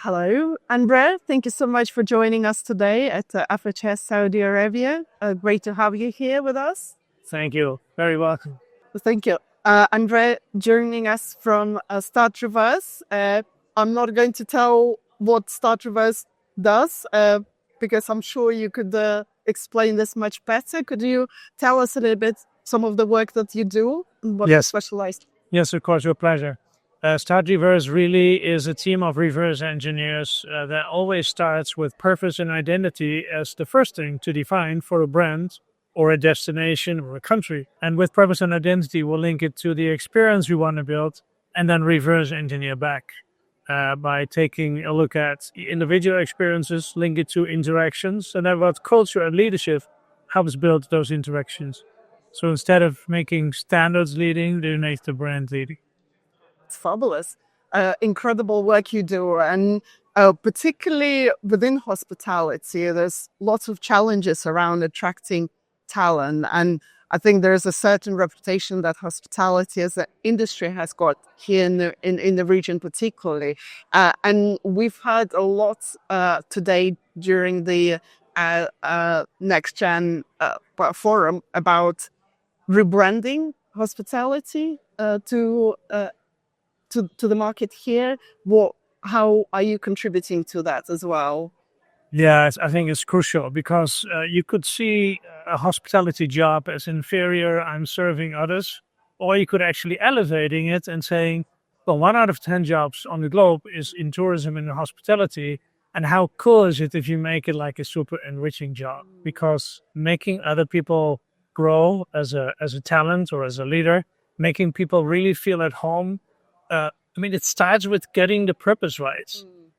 Hello, Andrea. Thank you so much for joining us today at FHS Saudi Arabia. Great to have you here with us. Thank you. Very welcome. Thank you. Andrea, joining us from Start Reverse. I'm not going to tell what Start Reverse does because I'm sure you could explain this much better. Could you tell us a little bit some of the work that you do and what you Yes. specialize? Yes, of course, your pleasure. Start Reverse really is a team of reverse engineers that always starts with purpose and identity as the first thing to define for a brand or a destination or a country. And with purpose and identity, we'll link it to the experience we want to build and then reverse engineer back by taking a look at individual experiences, link it to interactions, and then what culture and leadership helps build those interactions. So instead of making standards leading, they make the brand leading. It's fabulous. Incredible work you do. And particularly within hospitality, there's lots of challenges around attracting talent. And I think there's a certain reputation that hospitality as an industry has got here in the region particularly. And we've heard a lot today during the Next Gen forum about rebranding hospitality to the market here. How are you contributing to that as well? Yeah, I think it's crucial because you could see a hospitality job as inferior, I'm serving others, or you could actually elevating it and saying, well, 1 out of 10 jobs on the globe is in tourism and hospitality. And how cool is it if you make it like a super enriching job? Because making other people grow as a talent or as a leader, making people really feel at home. It starts with getting the purpose right.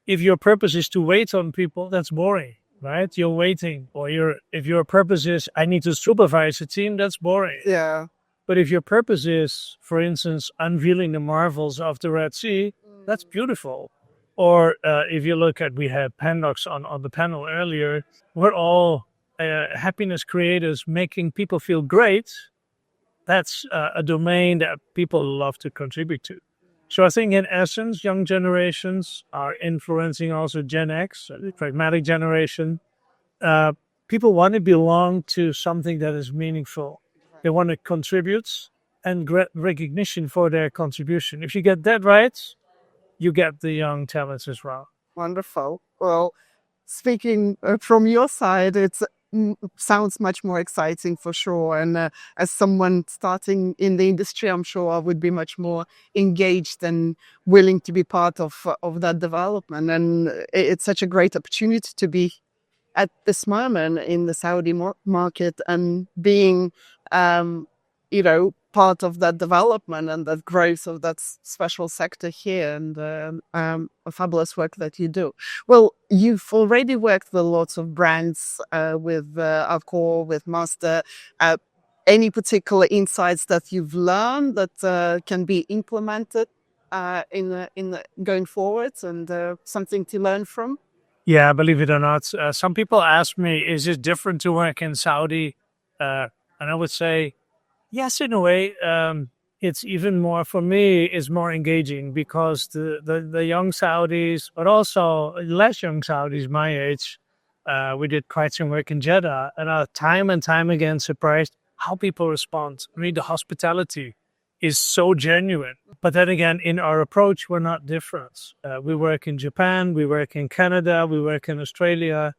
If your purpose is to wait on people, that's boring, right? You're waiting. If your purpose is, I need to supervise a team, that's boring. Yeah. But if your purpose is, for instance, unveiling the marvels of the Red Sea, that's beautiful. Or if you look at, we had Pandox on the panel earlier, we're all happiness creators making people feel great. That's a domain that people love to contribute to. So I think in essence, young generations are influencing also Gen X, the pragmatic generation. People want to belong to something that is meaningful. They want to contribute and get recognition for their contribution. If you get that right, you get the young talents as well. Wonderful. Well, speaking from your side, it sounds much more exciting for sure. And as someone starting in the industry, I'm sure I would be much more engaged and willing to be part of that development. And it's such a great opportunity to be at this moment in the Saudi market and being, part of that development and that growth of that special sector here, and a fabulous work that you do. Well, you've already worked with lots of brands, with Accor, with Master. Any particular insights that you've learned that can be implemented in the going forwards, and something to learn from? Yeah, believe it or not, some people ask me, is it different to work in Saudi? And I would say, yes, in a way. It's even more, for me, is more engaging because the young Saudis, but also less young Saudis my age, we did quite some work in Jeddah and are time and time again surprised how people respond. I mean, the hospitality is so genuine. But then again, in our approach, we're not different. We work in Japan, we work in Canada, we work in Australia,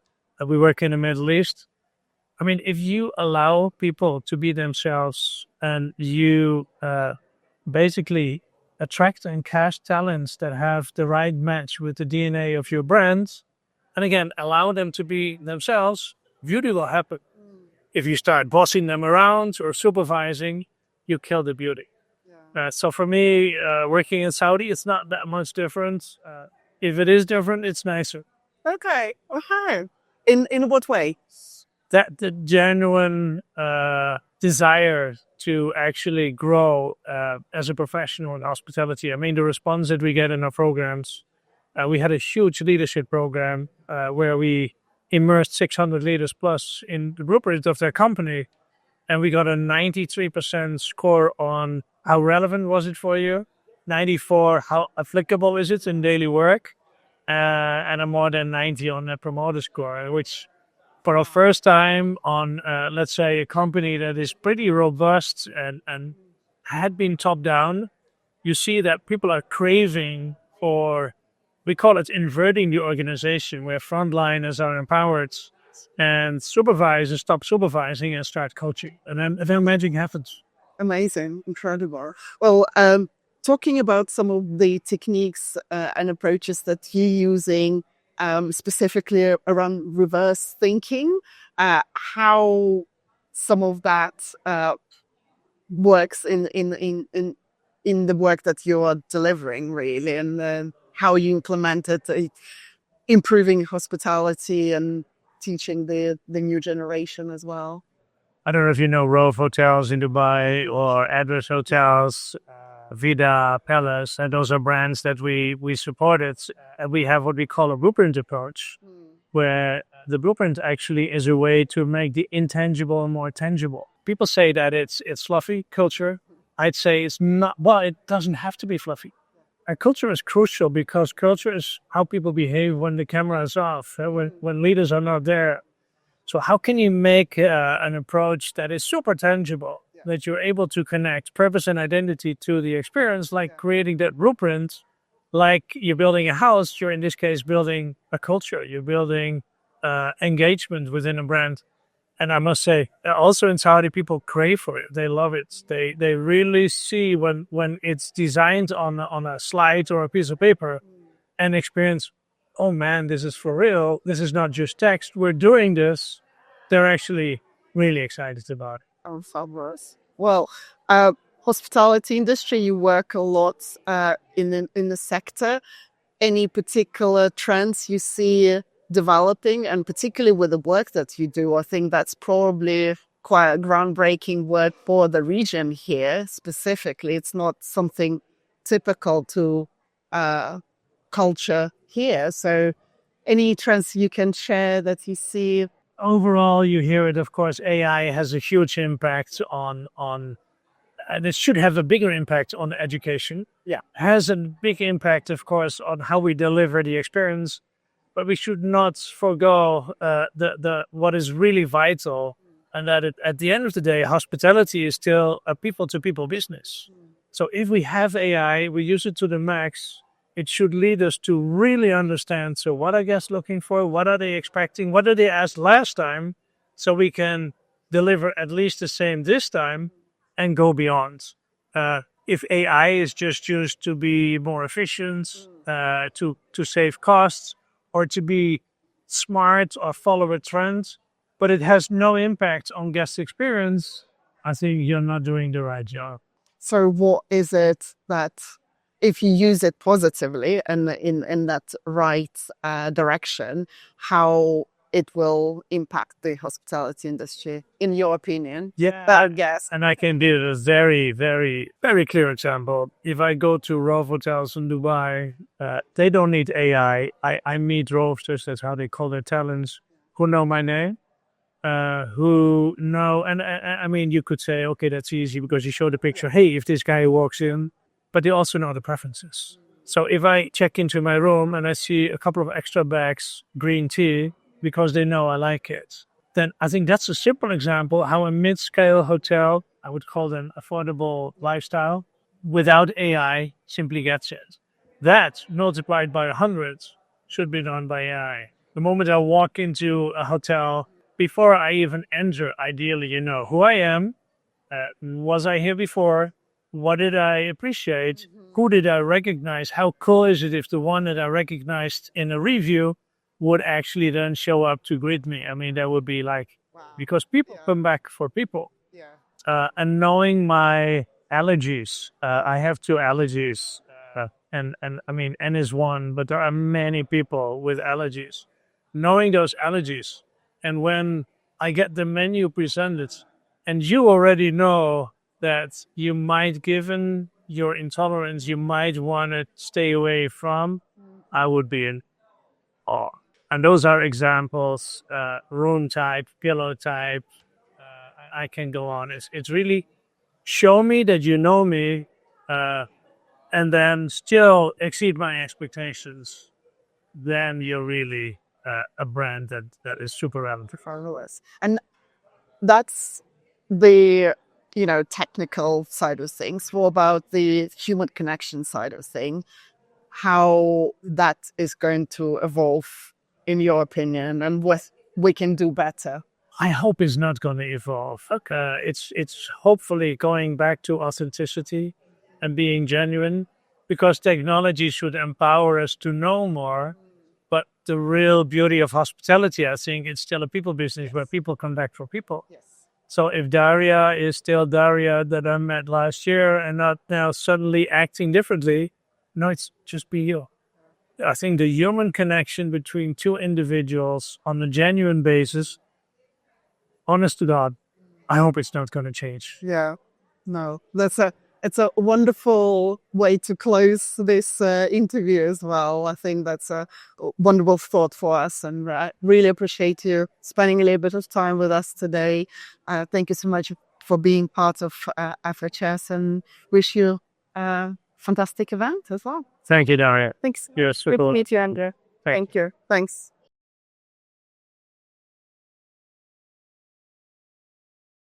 we work in the Middle East. I mean, if you allow people to be themselves and you basically attract and cast talents that have the right match with the DNA of your brand, and again, allow them to be themselves, beauty will happen. If you start bossing them around or supervising, you kill the beauty. So for me, working in Saudi, it's not that much different. If it is different, it's nicer. Okay. Okay. In what way? That the genuine desire to actually grow as a professional in hospitality. I mean, the response that we get in our programs, we had a huge leadership program where we immersed 600 leaders plus in the blueprint of their company. And we got a 93% score on how relevant was it for you, 94, how applicable is it in daily work, and a more than 90 on Net Promoter Score, which for a first time on, let's say, a company that is pretty robust and had been top down, you see that people are craving for, we call it inverting the organization, where frontliners are empowered and supervisors stop supervising and start coaching. And then magic happens. Amazing, incredible. Well, talking about some of the techniques and approaches that you're using, specifically around reverse thinking, how some of that works in the work that you are delivering, really, and how you implement it, improving hospitality and teaching the new generation as well. I don't know if you know Rove Hotels in Dubai or Address Hotels, Vida, Palace, and those are brands that we supported. And we have what we call a blueprint approach, where the blueprint actually is a way to make the intangible more tangible. People say that it's fluffy culture. I'd say it's not. Well, it doesn't have to be fluffy. And culture is crucial because culture is how people behave when the camera is off, when leaders are not there. So how can you make an approach that is super tangible, that you're able to connect purpose and identity to the experience, like creating that blueprint, like you're building a house, you're in this case building a culture, you're building engagement within a brand. And I must say, also in Saudi, people crave for it. They love it. They really see when it's designed on a slide or a piece of paper and experience, oh man, this is for real. This is not just text. We're doing this. They're actually really excited about it. Oh, fabulous. Well, hospitality industry, you work a lot in the sector. Any particular trends you see developing, and particularly with the work that you do? I think that's probably quite a groundbreaking work for the region here specifically. It's not something typical to culture here. So any trends you can share that you see? Overall, you hear it, of course, AI has a huge impact on and it should have a bigger impact on education. Yeah. Has a big impact, of course, on how we deliver the experience, but we should not forego the what is really vital, and that at the end of the day, hospitality is still a people-to-people business. So if we have AI, we use it to the max, it should lead us to really understand, so what are guests looking for? What are they expecting? What did they ask last time? So we can deliver at least the same this time and go beyond. If AI is just used to be more efficient, to save costs, or to be smart or follow a trend, but it has no impact on guest experience, I think you're not doing the right job. So what is it that, if you use it positively and in that right direction, how it will impact the hospitality industry, in your opinion? Yeah, I guess. and I can give a very, very, very clear example. If I go to Rove Hotels in Dubai, they don't need AI. I meet rovesters, that's how they call their talents, who know my name, who know, and I mean, you could say, okay, that's easy because you show the picture. Hey, if this guy walks in, but they also know the preferences. So if I check into my room and I see a couple of extra bags green tea because they know I like it, then I think that's a simple example how a mid-scale hotel, I would call them affordable lifestyle, without AI simply gets it. That multiplied by 100 should be done by AI. The moment I walk into a hotel, before I even enter, ideally, you know who I am, was I here before, what did I appreciate, who did I recognize, how cool is it if the one that I recognized in a review would actually then show up to greet me. I mean, that would be like, because people come back for people. And knowing my allergies, I have 2 allergies, and I mean, N is one, but there are many people with allergies. Knowing those allergies, and when I get the menu presented, and you already know that you might, given your intolerance, you might want to stay away from, I would be in awe. And those are examples, room type, pillow type. I can go on. It's really show me that you know me, and then still exceed my expectations. then you're really a brand that is super relevant. Marvelous. And that's the technical side of things. What about the human connection side of things? How that is going to evolve, in your opinion, and what we can do better? I hope it's not going to evolve. It's hopefully going back to authenticity and being genuine, because technology should empower us to know more. But the real beauty of hospitality, I think, it's still a people business where people come back for people. Yes. So if Daria is still Daria that I met last year and not now suddenly acting differently, no, it's just be you. I think the human connection between two individuals on a genuine basis, honest to God, I hope it's not going to change. Yeah. No, it's a wonderful way to close this interview as well. I think that's a wonderful thought for us, and I really appreciate you spending a little bit of time with us today. Thank you so much for being part of FHS, and wish you a fantastic event as well. Thank you, Daria. Thanks. You're super Good to cool. meet you, Andrew. Thanks. Thank you. Thanks.